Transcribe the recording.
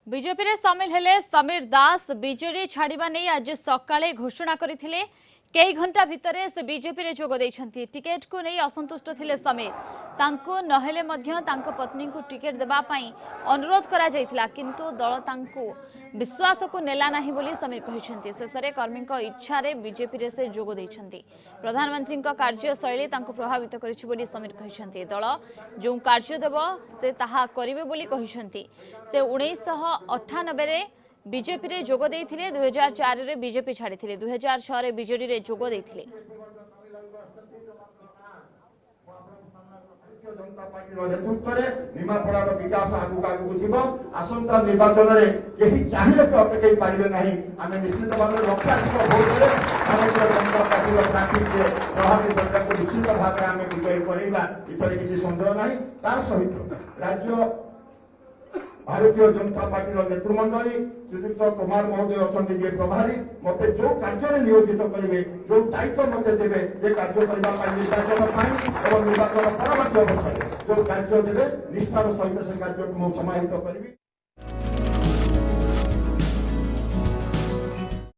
BJP रे सामिल हेले समीर दास बीजेडी छाड़िबा नहीं आज सकाळे घोषणा करथिले। कई घंटा भितरे से बीजेपी रे जोग दैछंती। टिकेट को नहीं असंतुष्ट थिले समीर। तांको नहेले मध्य तांको पत्नी को टिकेट देबा पई अनुरोध करा जायतिला, किंतु दल तांको विश्वास को नेला नाही बोली समीर कहिसंती। शेषरे कर्मी को इच्छा रे बीजेपी रे से जोग दैछंती। प्रधानमंत्री को कार्यशैली तांको प्रभावित करिछि बोली समीर कहिसंती। दल जो कार्य देब से ताहा करिवे बोली कहिसंती। से 1998 रे बीजेपी रे जोग देइथिले। 2004 रे बीजेपी छाड़िथिले। 2006 रे बीजेडी रे जोग देइथिले। जनता पार्टी नेतृत्व में निमापड़ार विकास आगू आगू जीव आसंता निर्वाचन में कहीं चाहिए तो अटकई पारे ना। आम निश्चित भाव में लक्षाधिक भोट भारतीय जनता पार्टी प्रार्थी प्रभावित जनता को निश्चित भाव में आम विजयी करवा इतने किसी सन्देह ना। ता सहित राज्य भारतीय जनता पार्टी नेतृमंडली श्रीयुक्त कुमार महोदय अच्छा प्रभारी मत जो कार्य नियोजित करेंगे जो दायित्व मत देवे ये कार्य करने निर्वाचन और निर्वाचन परवर्ती अवस्था जो कार्य देवे निष्ठार सहित से कार्य को समाहित करी।